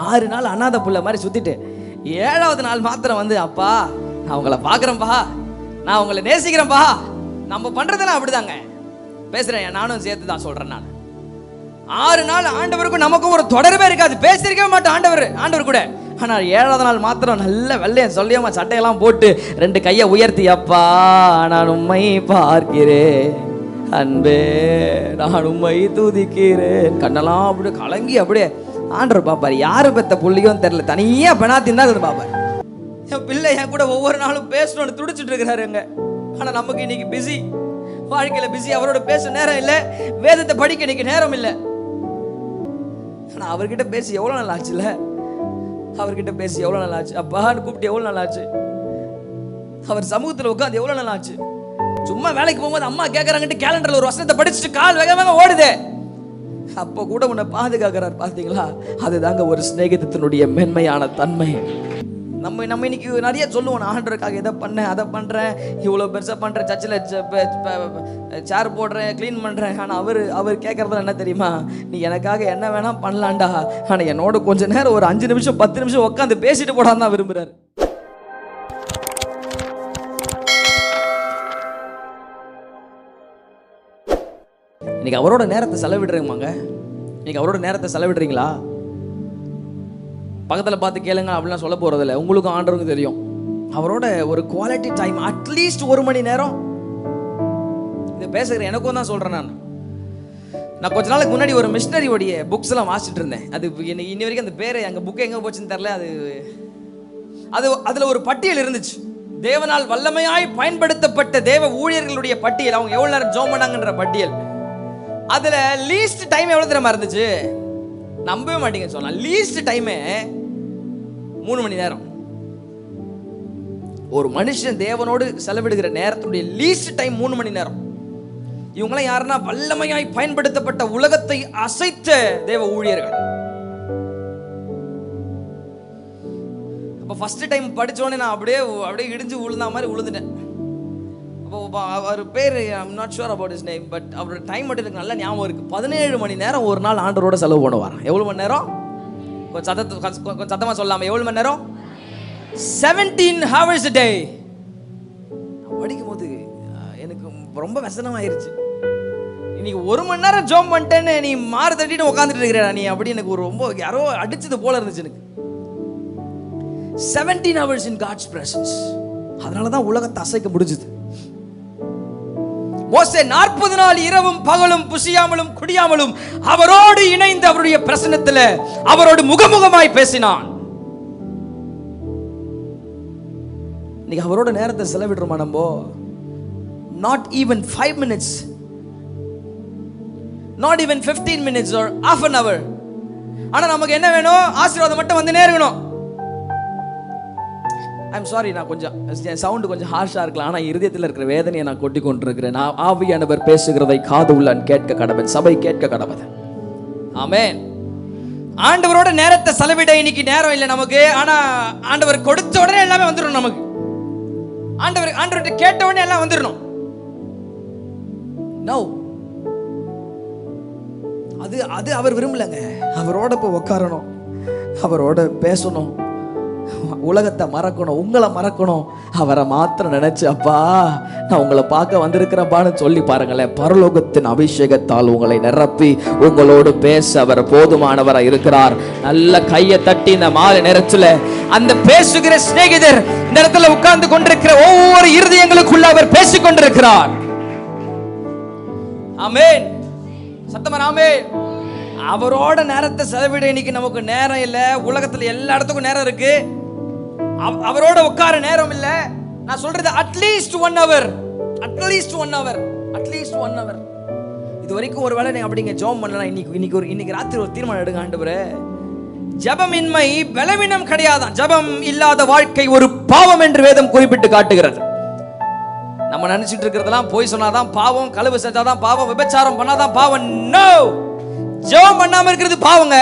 6 நாள் அனாதை புள்ள மாதிரி சுத்திட்டு 7வது நாள் மாத்திரம் வந்து, அப்பா நான் உங்களை பார்க்குறேன்ப்பா, நான் உங்களை நேசிக்கிறேன்ப்பா. நம்ம பண்றதெல்லாம் அப்படிதாங்க. பேசுறேன், நானும் சேர்த்து தான் சொல்றேன். நான் 6 நாள் ஆண்டவருக்கும் நமக்கும் ஒரு தொடர்பே இருக்காது, பேசியிருக்கவே மாட்டோம் ஆண்டவர் கூட. ஆனால் 7வது நாள் மாத்திரம் நல்ல வெள்ளையன் சொல்லியமா சட்டையெல்லாம் போட்டு 2 கையை உயர்த்தி, அப்பா நான் உம்மை பார்க்கிறேன், அன்பே நான் உம்மை துதிக்கிறேன், கண்ணெல்லாம் அப்படியே கலங்கி அப்படியே ஆண்டவர் பாப்பாரு. யாரு பெத்த புள்ளியும் தெரியல, தனியா பெணாத்தின் தான் பாப்பாரு. என் பிள்ளை என் கூட ஒவ்வொரு நாளும் பேசணும்னு துடிச்சிட்டு இருக்கிறாருங்க. ஆனா நமக்கு இன்னைக்கு பிஸி, வாழ்க்கையில பிஸி, அவரோட பேச நேரம் இல்லை, வேதத்தை படிக்க இன்னைக்கு நேரம் இல்லை. ஆனா அவர்கிட்ட பேசி எவ்வளவு நாள் ஆச்சுல, அவர்கிட்ட பேசி எவ்வளவு நாள் ஆச்சு, அப்பான்னு கூப்பிட்டு எவ்வளவு நாள் ஆச்சு, அவர் சமூகத்துல உட்காந்து எவ்வளவு நாள் ஆச்சு. சும்மா வேலைக்கு போகும்போது அம்மா கேட்கறாங்கட்டு கேலண்டர்ல ஒரு வசனத்தை படிச்சுட்டு கால் வேக வேக ஓடுதே, அப்போ கூட உன்னை பாதுகாக்கிறார். பார்த்தீங்களா? அதுதாங்க ஒரு சிநேகிதத்தினுடைய மென்மையான தன்மை. நம்ம இன்னைக்கு நிறைய சொல்லுவோம், நான் ஆண்டவருக்காக இதை பண்ணேன், அதை பண்றேன், இவ்வளவு பெருசா பண்றேன், சர்ச்சில் சேர் போடுறேன், கிளீன் பண்றேன். ஆனா அவர் கேட்கறதுல என்ன தெரியுமா, நீ எனக்காக என்ன வேணா பண்ணலாம்டா, ஆனா என்னோட கொஞ்ச நேரம் ஒரு 5 நிமிஷம் 10 நிமிஷம் உட்காந்து பேசிட்டு போடான்னு தான் விரும்புறாரு. இன்னைக்கு அவரோட நேரத்தை செலவிடுறீங்களாங்க? இன்னைக்கு அவரோட நேரத்தை செலவிடுறீங்களா? பக்கத்தில் பார்த்து கேளுங்க அப்படிலாம் சொல்ல போறதில்ல, உங்களுக்கும் ஆண்டவருக்கும் தெரியும். அவரோட ஒரு குவாலிட்டி டைம், அட்லீஸ்ட் 1 மணி நேரம். இதை பேசுகிறேன், எனக்கும் தான் சொல்றேன். நான் கொஞ்ச நாளுக்கு முன்னாடி ஒரு மிஷனரியோடைய புக்ஸ் எல்லாம் வாசிச்சுட்டு இருந்தேன். அது இன்னி வரைக்கும் அந்த பேரு எங்க புக்கு எங்க போச்சுன்னு தெரியல. அதுல ஒரு பட்டியல் இருந்துச்சு, தேவனால் வல்லமையாய் பயன்படுத்தப்பட்ட தேவ ஊழியர்களுடைய பட்டியல். அவங்க எவ்வளவு நேரம் ஜெபம் பண்ணாங்கன்ற பட்டியல். அதுல லீஸ்ட் டைம் எவ்வளவு தெரியுமா இருந்துச்சு? நம்பவே மாட்டீங்க சொன்னா, லீஸ்ட் டைம் 3 மணி நேரம். ஒரு மனுஷன் தேவனோடு செலவிடுகிற நேரத்துடைய லீஸ்ட் டைம் 3 மணி நேரம். இவங்களாம் யாருன்னா வல்லமையாய் பயன்படுத்தப்பட்ட உலகத்தை அசைத்த தேவ ஊழியர்கள். அப்ப ஃபர்ஸ்ட் டைம் படிச்சோடனே நான் அப்படியே இடிஞ்சு விழுந்த மாதிரி விழுந்துட்டேன். அப்போ அவர் பேர் I'm not sure about his name, but அவரோட டைம் மட்டும் எனக்கு நல்லா ஞாபகம் இருக்கு. 17 மணி நேரம் ஒரு நாள் ஆண்டவரோட செலவு பண்ணுவார். எவ்வளவு மணி நேரம்? கொஞ்சம் சத்தமா சொல்லாம, எவ்வளவு மணி நேரம்? 17 hours a day. படிக்கும் போது எனக்கு ரொம்ப வசனமாயிருச்சு. இன்னைக்கு 1 மணி நேரம் ஜோம் பண்ணிட்டேன்னு நீ மாறு தட்டிட்டு உட்காந்துட்டு இருக்கிற நீ, அப்படி எனக்கு ரொம்ப யாரோ அடிச்சது போல இருந்துச்சு எனக்கு. 17 hours in God's presence. அதனாலதான் உலகத்தை அசைக்க முடிஞ்சது. மோசே 40 நாள் இரவும் பகலும் புசியாமலும் குடியாமலும் அவரோடு இணைந்து அவருடைய பிரசன்னத்தில் அவரோடு முகமுகமாய் பேசினான். இன்னைக்கு அவரோட நேரத்தை செலவிடுறோமா நம்ம? Not even 5 minutes, not even 15 minutes or half an hour. ஆனா நமக்கு என்ன வேணும்? ஆசீர்வாதம் மட்டும் வந்து நேரணும். ஐம் சாரி, நான் கொஞ்சம் சவுண்டு கொஞ்சம் ஹார்ஷா இருக்கலாம், ஆனா இருதயத்தில் இருக்கிற வேதனையை நான் கொட்டி கொண்டிருக்கிறேன். நான் ஆவியானவர் பேசுகிறதை காது உள்ளான் கேட்க கடவன், சபை கேட்க கடவது. ஆமென். ஆண்டவரோட நேரத்தை செலவிட இன்னைக்கு நேரம் இல்லை நமக்கு. ஆனா ஆண்டவர் கொடுத்த உடனே எல்லாமே வந்துடும் நமக்கு. ஆண்டவர்கிட்ட கேட்ட உடனே எல்லாம் வந்துடணும். நோ, அது அவர் விரும்பலங்க. அவரோட போய் உட்காரணும், அவரோட பேசணும், உலகத்தை மறக்கணும், உங்களை மறக்கணும், அவரை மாத்திரம் நினைச்சு, அப்பா நான் உங்களை பார்க்க வந்திருக்கிறப்பான்னு சொல்லி பாருங்களேன். பரலோகத்தின் அபிஷேகத்தால் உங்களை நிரப்பி உங்களோடு பேச அவர் போதுமானவராக இருக்கிறார். நல்ல கையை தட்டி இந்த மாலை நேரத்தில் அந்த பேசுகிற சிநேகிதர் இந்த இடத்துல உட்கார்ந்து கொண்டிருக்கிற ஒவ்வொரு இருதயங்களுக்குள்ள அவர் பேசிக் கொண்டிருக்கிறார். ஆமென். சத்தமா ஆமென். அவரோட நேரத்தை செலவிட இன்னைக்கு நமக்கு நேரம் இல்லை. உலகத்துல எல்லா இடத்துக்கும் நேரம் இருக்கு, அவரோட உட்கார நேரம் இல்லை. நான் சொல்றது at least 1 hour, at least 1 hour, at least 1 hour. இது வரைக்கும் ஒருவேளை நீங்க அப்படிங்க ஜெபம் பண்ணலாம். இன்னைக்கு ராத்திரி ஒரு தீர்மானம் எடுங்க. ஆண்டவரே, ஜெபமின்மை பலவீனம் கிடையாதான். ஜெபம் இல்லாத வாழ்க்கை ஒரு பாவம் என்று வேதம் குறிப்பிட்டு காட்டுகிறது. நம்ம நினைச்சிட்டு இருக்கிறதெல்லாம் போய் சொன்னாதான் பாவம், களவு செஞ்சாதான் பாவம், விபச்சாரம் பண்ணாதான் பாவம். நோ, ஜெபம் பண்ணாம இருக்கிறது பாவங்க.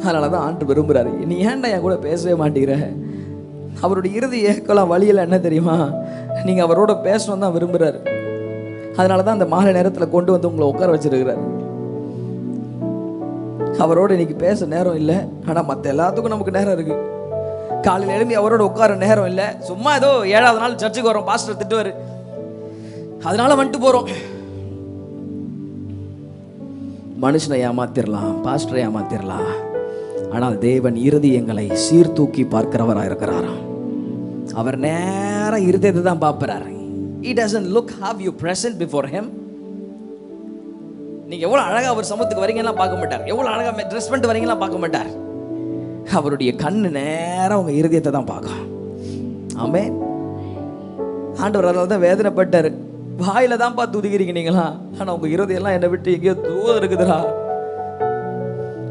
அதனாலதான் ஆண்டு விரும்புறாரு, நீ ஏன்டா என் கூட பேசவே மாட்டேங்கிற? அவருடைய இறுதி ஏக்கலாம் வழியில என்ன தெரியுமா? நீங்க அவரோட பேசணும் தான் விரும்புறாரு. அதனாலதான் அந்த மாலை நேரத்துல கொண்டு வந்து உங்களை உட்கார வச்சிருக்கிறாரு. அவரோட இன்னைக்கு பேச நேரம் இல்லை, ஆனால் மற்ற எல்லாத்துக்கும் நமக்கு நேரம் இருக்கு. காலையில் எழும்பி அவரோட உட்கார நேரம் இல்லை. சும்மா ஏதோ 7வது நாள் சர்ச்சுக்கு வரோம், பாஸ்டர் திட்டுவார், அதனால வந்துட்டு போறோம். மனுஷனை ஏமாத்திரலாம், பாஸ்டரை ஏமாத்திரலாம், ஆனால் தேவன் இருதயங்களை சீர்தூக்கி பார்க்கிறவராக இருக்கிறாராம். அவர் நேரம் இருதயத்தை தான் பார்க்கிறார். He doesn't look how you present before him. நீங்க எவ்வளவு அழகா அவர் சமூகத்துக்கு வரீங்கலாம் பார்க்க மாட்டார், எவ்வளவு அழகா ட்ரெஸ் பண்ணிட்டு வரீங்கலாம் பார்க்க மாட்டார். அவருடைய கண்ணு நேரம் உங்க இருதயத்தை தான் பார்க்கும். ஆமென். ஆண்டவர் அதனால தான் வேதனைப்பட்டாரு. வாயில தான் பார்த்து துதிக்கிறீங்க நீங்களா, ஆனா உங்க இருதயம் எல்லாம் என்னை விட்டு எங்கேயோ தூரம் இருக்குதுடா.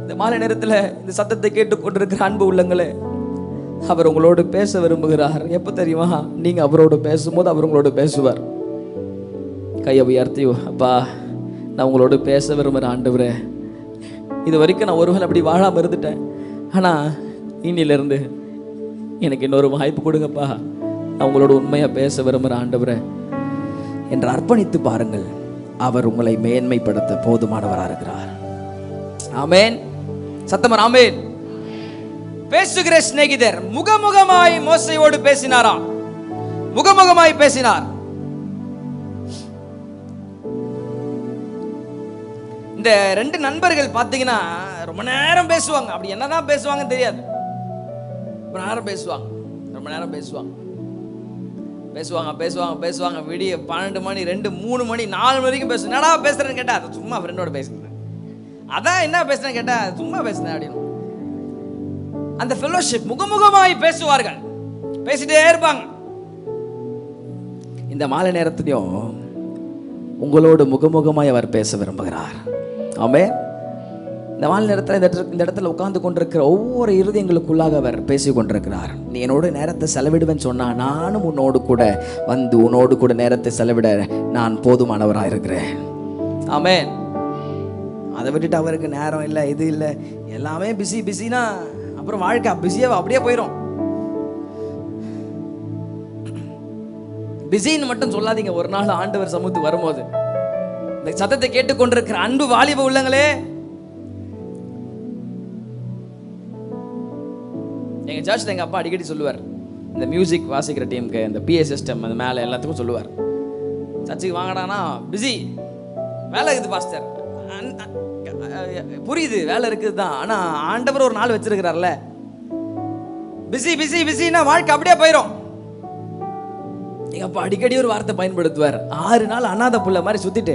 இந்த மாலை நேரத்தில் இந்த சத்தத்தை கேட்டுக்கொண்டிருக்கிற அன்பு உள்ளங்களே, அவர் உங்களோடு பேச விரும்புகிறார். எப்போ தெரியுமா? நீங்க அவரோடு பேசும்போது அவர் உங்களோடு பேசுவார். கையை உயர்த்தி, அப்பா நான் உங்களோடு பேச விரும்புகிறேன் ஆண்டவரே. இது வரைக்கும் நான் ஒருவேளை அப்படி வாழாமல் இருந்துட்டேன், ஆனால் இன்னிலிருந்து எனக்கு இன்னொரு வாய்ப்பு கொடுங்கப்பா, நான் உங்களோட உண்மையாக பேச விரும்புகிறேன் ஆண்டவரே என்று அர்ப்பணித்து பாருங்கள். அவர் உங்களை மேன்மைப்படுத்த போதுமானவராக இருக்கிறார். ஆமென். சத்தமா ஆமென். பேசுகிற சிநேகிதர் முகமுகமாய் மோசையோடு பேசினாராம். முகமுகமாய் பேசினார். இந்த 2 நண்பர்கள் பார்த்தீங்கன்னா ரொம்ப நேரம் பேசுவாங்க. அப்படி என்னதான் பேசுவாங்க தெரியாது, ரொம்ப நேரம் பேசுவாங்க, ரொம்ப நேரம் பேசுவாங்க, பேசுவாங்க பேசுவாங்க பேசுவாங்க. விடிய 12 மணி 2 3 மணி 4 மணி வரைக்கும் பேசுவேன். என்னடா பேசுறேன்னு கேட்டா சும்மா ஃப்ரெண்டோட பேசுறேன். அதான் என்ன பேசுறேன்னு கேட்டா சும்மா பேசுறேன் அப்படின்னு. அந்த ஃபெலோஷிப், முகமுகமாய் பேசுவார்கள், பேசிட்டே இருப்பாங்க. இந்த மாலை நேரத்திலையும் உங்களோடு முகமுகமாய் அவர் பேச விரும்புகிறார். ஆமென். இந்த மாலை நேரத்தில் இந்த இடத்துல உட்கார்ந்து கொண்டிருக்கிற ஒவ்வொரு இருதயங்களுக்குள்ளாக அவர் பேசி கொண்டிருக்கிறார். நீ என்னோட நேரத்தை செலவிடுவேன்னு சொன்னா நானும் உன்னோடு கூட வந்து உன்னோடு கூட நேரத்தை செலவிட நான் போதுமானவராக இருக்கிறேன். ஆமென். அதை விட்டுட்டு அவருக்கு நேரம் இல்லை, இது இல்லை, எல்லாமே பிஸி பிஸினா அப்புறம் வாழ்க்கை பிஸியாக அப்படியே போயிடும். பிஸின்னு மட்டும் சொல்லாதீங்க. ஒரு நாள் ஆண்டவர் சமூகத்துக்கு வரும்போது இந்த சத்தத்தை கேட்டுக்கொண்டிருக்கிற அன்பு வாலிப உள்ளங்களே, எங்க சர்ச்சில் எங்க அப்பா அடிக்கடி சொல்லுவார், இந்த மியூசிக் வாசிக்கிற டீமுக்கு இந்த PA சிஸ்டம் அந்த மேலே எல்லாத்துக்கும் சொல்லுவார், சர்ச்சுக்கு வாங்கடானா பிஸி, வேலை இருக்குது பாஸ்டர். புரியுது, வேலை இருக்குது தான், ஆனா ஆண்டவர் ஒரு நாள் வச்சிருக்கிறார்ல. பிஸி பிஸி பிஸின்னா வாழ்க்கை அப்படியே போயிடும். எங்க அப்பா அடிக்கடி ஒரு வார்த்தை பயன்படுத்துவார், 6 நாள் அனாதை புள்ள மாதிரி சுத்திட்டு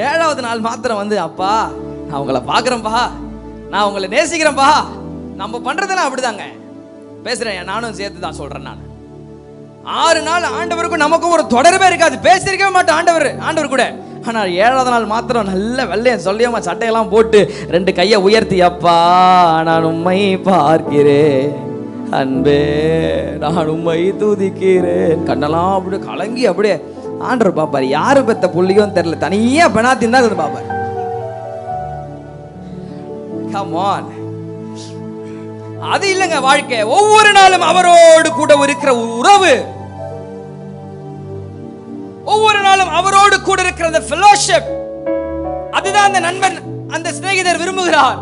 7வது நாள் மாத்திரம் வந்து, அப்பா நான் உங்களை பார்க்குறேன்ப்பா, நான் உங்களை நேசிக்கிறேன்ப்பா. நம்ம பண்றதெல்லாம் அப்படிதாங்க. பேசுறேன், நானும் சேர்த்து தான் சொல்றேன். நான் 6 நாள் ஆண்டவருக்கும் நமக்கும் ஒரு தொடர்பே இருக்காது, பேசியிருக்கவே மாட்டோம் ஆண்டவர் கூட. ஆனால் 7வது நாள் மாத்திரம் நல்ல வெள்ளையன் சொல்லியாம சட்டையெல்லாம் போட்டு 2 கையை உயர்த்தி, அப்பா நான் உம்மை பார்க்கிறேன், அன்பே நான் உம்மை துதிக்கிறேன், கண்ணெல்லாம் அப்படியே கலங்கி அப்படியே ஆண்டவர் பாப்பாரு. யாரு பெத்த புள்ளியும் தெரியல, தனியா பெனாத்தின் தான் இருந்து பாப்பாரு. Come on. அது இல்லைங்க வாழ்க்கை. ஒவ்வொரு நாளும் அவரோடு கூட இருக்கிற உறவு, ஒவ்வொரு நாளும் அவரோடு கூட இருக்கிற அந்த ஃபெலோஷிப், அதுதான் அந்த நண்பன், அந்த சிநேகிதர் விரும்புகிறார்.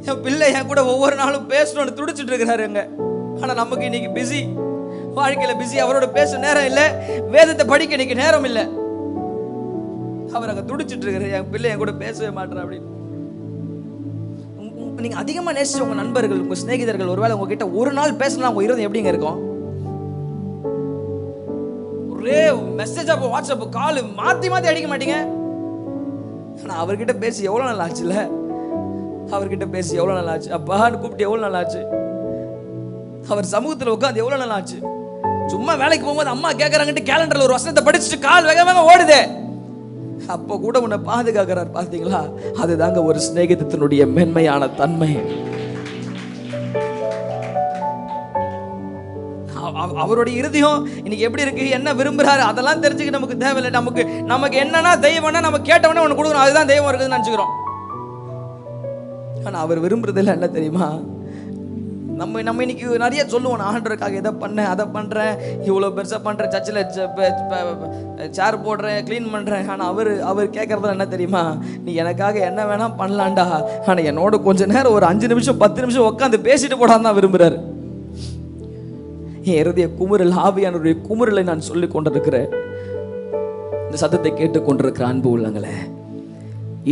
என் பிள்ளை என் கூட ஒவ்வொரு நாளும் பேசணும்னு துடிச்சிட்டு இருக்கிறாருங்க. ஆனா நமக்கு இன்னைக்கு பிஸி, வாழ்க்கையில பிஸி, அவரோட பேச நேரம் இல்லை, வேதத்தை படிக்க இன்னைக்கு நேரம் இல்லை. அவர் அங்க துடிச்சிட்டு இருக்கிறார், என் பிள்ளை என் கூட பேசவே மாட்டேன் அப்படின்னு. நீங்க அதிகமா நேசிச்ச உங்க நண்பர்கள், உங்க சிநேகிதர்கள் ஒருவேளை உங்ககிட்ட ஒரு நாள் பேசலாம், உங்க இருதயம் எப்படிங்க இருக்கும்? ஒரே மெசேஜ், அப்போ வாட்ஸ்அப் கால் மாத்தி மாத்தி அடிக்க மாட்டீங்க. ஆனா அவர்கிட்ட பேசி எவ்வளவு நாள் ஆச்சுல, அவர்கிட்ட பேசி எவ்வளவு நாள் ஆச்சு, அப்பான்னு கூப்பிட்டு எவ்வளவு நாள் ஆச்சு, அவர் சமூகத்துல உட்காந்து எவ்வளவு நாள் ஆச்சு. சும்மா வேலைக்கு போகும்போது அம்மா கேட்கறாங்கட்டு கேலண்டர்ல ஒரு வசனத்தை படிச்சுட்டு கால் வேக வேக ஓடுதே, அப்போ கூட உன்னை பாதுகாக்கிறார். பார்த்தீங்களா? அதுதாங்க ஒரு சிநேகிதத்தினுடைய மென்மையான தன்மை. அவருடைய இருதயம் இன்னைக்கு எப்படி இருக்கு, என்ன விரும்புறாரு, அதெல்லாம் தெரிஞ்சுக்க நமக்கு தேவையில்லை. நமக்கு என்னன்னா தெய்வம்னா நம்ம கேட்டவனே ஒன்று கொடுக்கணும், அதுதான் தெய்வம் இருக்குதுன்னு நினச்சிக்கிறோம். ஆனால் அவர் விரும்புறதில்ல என்ன தெரியுமா? நம்ம இன்னைக்கு நிறைய சொல்லுவோம், நான் ஆண்டவருக்காக எதை பண்ணேன், அதை பண்ணுறேன், இவ்வளோ பெருசாக பண்ணுறேன், சர்ச்சில் சேர் போடுறேன், க்ளீன் பண்ணுறேன். ஆனால் அவர் கேட்குறதுல என்ன தெரியுமா, நீ எனக்காக என்ன வேணால் பண்ணலான்டா, ஆனால் என்னோட கொஞ்ச நேரம் ஒரு 5 நிமிஷம் 10 நிமிஷம் உட்காந்து பேசிட்டு போடான்னு தான் விரும்புகிறார். என் இருதய குமுறல், ஆவியானுடைய குமுறலை நான் சொல்லி கொண்டிருக்கிறேன். இந்த சத்தத்தை கேட்டுக்கொண்டிருக்கிற அன்பு உள்ளங்களே,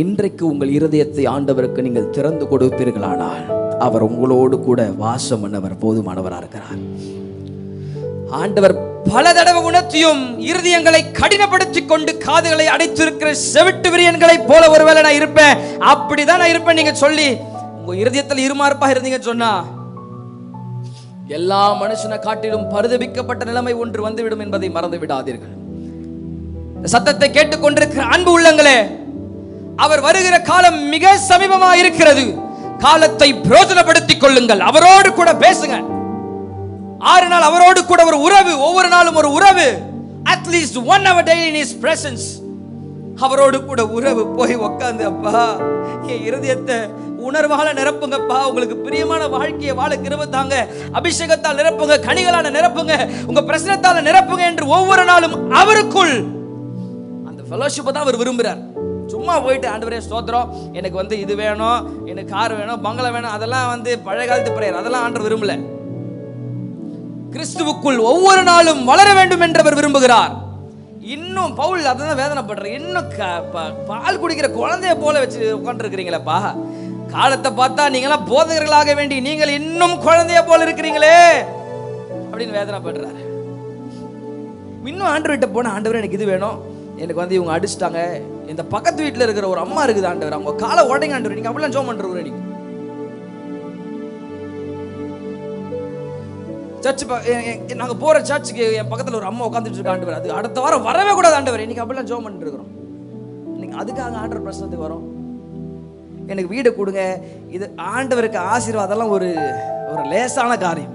இன்றைக்கு உங்கள் இருதயத்தை ஆண்டவருக்கு நீங்கள் திறந்து கொடுப்பீர்களானால் அவர் உங்களோடு கூட வாசம் பண்ணவர் போதுமானவராக இருக்கிறார். ஆண்டவர் பல தடவை உணர்த்தியும் இருதயங்களை கடினப்படுத்தி கொண்டு காதுகளை அடைத்திருக்கிற செவிட்டு விரியன்களை போல ஒருவேளை நான் இருப்பேன், அப்படிதான் நான் இருப்பேன் நீங்க சொல்லி உங்க இருதயத்தில் இருமாறுப்பா இருந்தீங்க சொன்னா, எல்லா மனுஷனை காட்டிலும் பரிதபிக்கப்பட்ட நிலைமை ஒன்று வந்துவிடும் என்பதை மறந்து விடாதீர்கள். சத்தத்தை கேட்டுக்கொண்டிருக்கிற அன்பு உள்ளங்களே, அவர் வருகிற காலம் மிக சமீபமா இருக்கிறது. காலத்தை பிரயோஜனப்படுத்திக் கொள்ளுங்கள். அவரோடு கூட பேசுங்க. 6 நாள் அவரோடு கூட ஒரு உறவு, ஒவ்வொரு நாளும் ஒரு உறவு. At least 1 hour daily in his presence. அவரோடு கூட உறவு போய் உட்கார்ந்து, அப்பா என் இருதயத்தை உணர்வால நிரப்புங்கப்பா, உங்களுக்கு பிரியமான வாழ்க்கையை வாழ கிருபை தாங்க, அபிஷேகத்தால் நிரப்புங்க, கனிகளான நிரப்புங்க, உங்க பிரசன்னத்தால நிரப்புங்க என்று ஒவ்வொரு நாளும் அவருக்குள் அந்த ஃபெலோஷிப்பை தான் அவர் விரும்புகிறார். சும்மா போயிட்டு ஆண்டவரே ஸ்தோத்திரம், எனக்கு இது வேணும், எனக்கு கார் வேணும், பங்களா வேணும், அதெல்லாம் பழைய காலத்து பிரேயர், அதெல்லாம் ஆண்டவர் விரும்பல. கிறிஸ்துவுக்குள் ஒவ்வொரு நாளும் வளர வேண்டும் என்றவர் விரும்புகிறார். இன்னும் பவுல் அதான் வேதனைப்படுற, இன்னும் பால் குடிக்கிற குழந்தைய போல வச்சு உட்கார்ந்து இருக்கிறீங்களப்பா, காலத்தை பார்த்தா நீங்களாம் போதகர்களாக வேண்டி நீங்கள் இன்னும் குழந்தைய போல இருக்கிறீங்களே அப்படின்னு வேதனைப்படுறாரு. இன்னும் ஆண்டவர்கிட்ட போன, ஆண்டவர் எனக்கு இது வேணும், எனக்கு இவங்க அடிச்சிட்டாங்க, இந்த பக்கத்து வீட்டில் இருக்கிற ஒரு அம்மா இருக்குது ஆண்டவர், அவங்க காலை உடைங்க ஆண்டவர், நீங்க அப்படிலாம் ஜெபம் பண்றீங்க. நீங்க சர்ச் நாங்க போற சர்ச்சுக்கு என் பக்கத்துல ஒரு அம்மா உட்காந்துட்டு இருக்க ஆண்டவர், அது அடுத்த வாரம் வரவே கூடாது ஆண்டவர், இன்னைக்கு அப்படிலாம் ஜெபம் பண்ணிட்டு இருக்கிறோம். இன்னைக்கு அதுக்காக ஆண்டவர் பிரசனத்துக்கு வரோம். எனக்கு வீடு கொடுங்க, இது ஆண்டவருக்கு ஆசீர்வாதம் ஒரு லேசான காரியம்.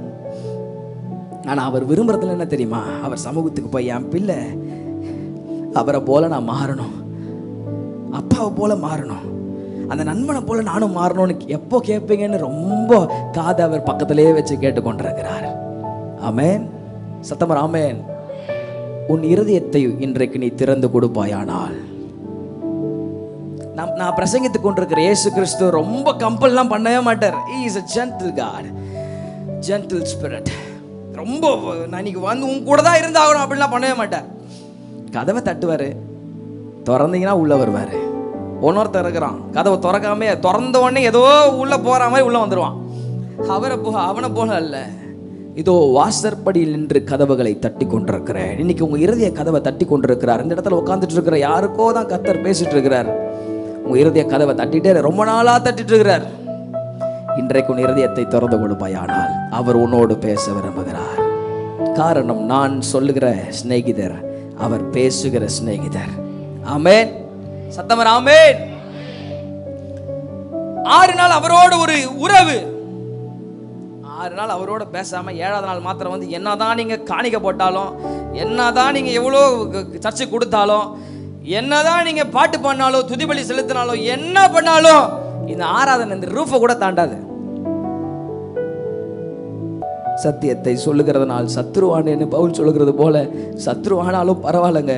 ஆனா அவர் விரும்புறதுல என்ன தெரியுமா, அவர் சமூகத்துக்கு போய் என் பிள்ளை அவரை போல நான் மாறணும், அப்பாவை போல மாறணும், அந்த நண்பனை போல நானும் மாறணும்னு எப்போ கேட்பீங்கன்னு ரொம்ப காதை அவர் பக்கத்திலேயே வச்சு கேட்டுக்கொண்டிருக்கிறார். ஆமென், சத்தமர் ஆமென். உன் இருதயத்தை இன்றைக்கு நீ திறந்து கொடுப்பாயானால், நான் பிரசங்கித்துக் கொண்டிருக்கிற இயேசு கிறிஸ்து ரொம்ப கம்பல்லாம் பண்ணவே மாட்டார். He is a gentle God, gentle spirit. ரொம்ப நான் இன்னைக்கு உன் கூட தான் இருந்தாகணும் அப்படிலாம் பண்ணவே மாட்டார். கதவை தட்டுவாரு, திறந்தீங்கன்னா உள்ள வருவாரு. ஒன்னொருத்தர் இருக்கிறான், கதவை திறக்காம திறந்த உடனே ஏதோ உள்ள போற மாதிரி உள்ள வந்துருவான். அவனை போல அல்ல, இதோ வாசற்படியில் நின்று கதவுகளை தட்டி கொண்டிருக்கிறேன். இன்னைக்கு உங்க இருதய கதவை தட்டி கொண்டிருக்கிறார். இந்த இடத்துல உட்காந்துட்டு இருக்கிற யாருக்கோ தான் கர்த்தர் பேசிட்டு இருக்கிறார். உங்க இருதய கதவை தட்டிட்டே ரொம்ப நாளா தட்டிட்டு இருக்கிறார். இன்றைக்கு உன் இருதயத்தை திறந்து கொடுப்பாயானால் அவர் உன்னோடு பேச விரும்புகிறார். காரணம், நான் சொல்லுகிற சிநேகிதர் அவர் பேசுகிற சிநேகிதர். ஆமென், சத்தமர் ஆமென். 6 நாள் அவரோட ஒரு உறவு, 6 நாள் அவரோட பேசாம 7வது நாள் மாத்திரம் என்னதான் நீங்க காணிக்க போட்டாலும், என்னதான் நீங்க எவ்வளோ சர்ச்சை கொடுத்தாலும், என்னதான் நீங்க பாட்டு பண்ணாலும், துதிபலி செலுத்தினாலும், என்ன பண்ணாலும் இந்த ஆராதனை இந்த ரூஃபை கூட தாண்டாது. சத்தியத்தை சொல்லுகிறதுனால் சத்ருவானேன்னு பவுல் சொல்லுகிறது போல, சத்ருவானாலும் பரவாயில்லைங்க,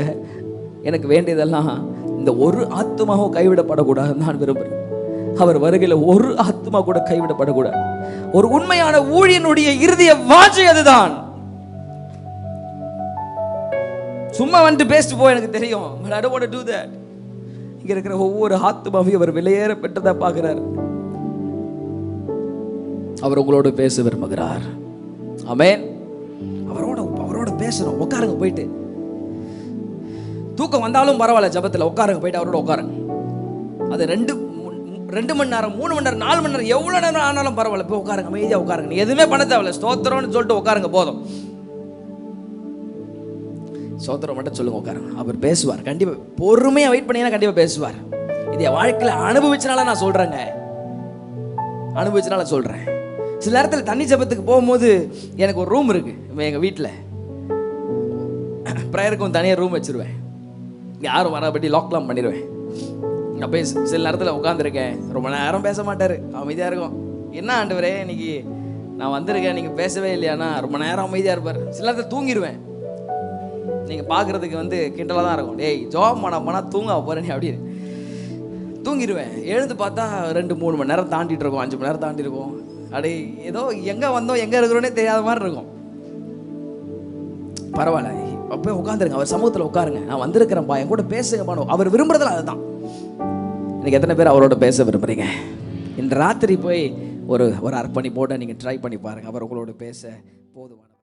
எனக்கு வேண்டியதெல்லாம் இந்த ஒரு ஆத்மாவும் கைவிடப்படக்கூடாது நான் விரும்புகிறேன். அவர் வருகையில் ஒரு ஆத்மா கூட கைவிடப்படக்கூடாது. ஒரு உண்மையான ஊழியனுடைய இறுதிய வாஞ்சை அதுதான். சும்மா பேசிட்டு போய் எனக்கு தெரியும், but I don't want to do that. இங்க இருக்கிற ஒவ்வொரு ஆத்மாவையும் அவர் விலையேற பெற்றதா பார்க்கிறார். அவர் உங்களோடு பேச விரும்புகிறார். ஆமென். அவரோட பேசணும். உட்காருங்க, போயிட்டு தூக்கம் வந்தாலும் பரவாயில்ல, ஜபத்தில் உட்காருங்க, போயிட்டு அவரோட உட்காருங்க. அது 2 மணி நேரம் 3 மணி நேரம் 4 மணி நேரம் எவ்வளோ நேரம் ஆனாலும் பரவாயில்ல, போய் உட்காருங்க, அமைதியாக உட்காருங்க. நீ எதுவுமே பண்ண தேவையில்ல, ஸ்தோத்திரம்னு சொல்லிட்டு உட்காருங்க போதும். ஸ்தோத்திரம் மட்டும் சொல்லுங்க, உட்காருங்க. அவர் பேசுவார். கண்டிப்பாக பொறுமையாக வெயிட் பண்ணீங்கன்னா கண்டிப்பாக பேசுவார். இது என் வாழ்க்கையில் அனுபவிச்சனால நான் சொல்கிறேங்க, அனுபவிச்சனால சொல்கிறேன். சில நேரத்தில் தண்ணி ஜபத்துக்கு போகும்போது எனக்கு ஒரு ரூம் இருக்குது எங்கள் வீட்டில், ப்ரேயருக்கு தனியாக ரூம் வச்சுருவேன். யாரும் வரபடி லாக்லாம் பண்ணிடுவேன். நான் போய் சில நேரத்தில் உட்காந்துருக்கேன், ரொம்ப நேரம் பேச மாட்டார், அமைதியாக இருக்கும். என்ன ஆண்டவரே இன்னைக்கு நான் வந்திருக்கேன், நீங்கள் பேசவே இல்லையானா ரொம்ப நேரம் அமைதியாக இருப்பார். சில நேரத்தில் தூங்கிடுவேன். நீங்கள் பார்க்குறதுக்கு வந்து கிண்டலாக தான் இருக்கும். டேய் ஜோப் பண்ணால் தூங்க போகிறேன் நீ அப்படின்னு தூங்கிடுவேன். எழுந்து பார்த்தா 2-3 மணி நேரம் தாண்டிட்டு இருக்கோம், 5 மணி நேரம் தாண்டி இருக்கும். அப்படியே ஏதோ எங்கே வந்தோம் எங்கே இருக்கிறோன்னே தெரியாத மாதிரி இருக்கும். பரவாயில்ல, அப்போ உட்காந்துருங்க, அவர் சமூகத்தில் உட்காருங்க, நான் வந்திருக்கிறேன்ப்பா, என் கூட பேசுங்கப்பானோ. அவர் விரும்புறதுல அதுதான். எனக்கு எத்தனை பேர் அவரோட பேச விரும்புகிறீங்க? இந்த ராத்திரி போய் ஒரு அர்ப்பணி போட்டு நீங்கள் ட்ரை பண்ணி பாருங்கள். அவர் உங்களோட பேச போதுமான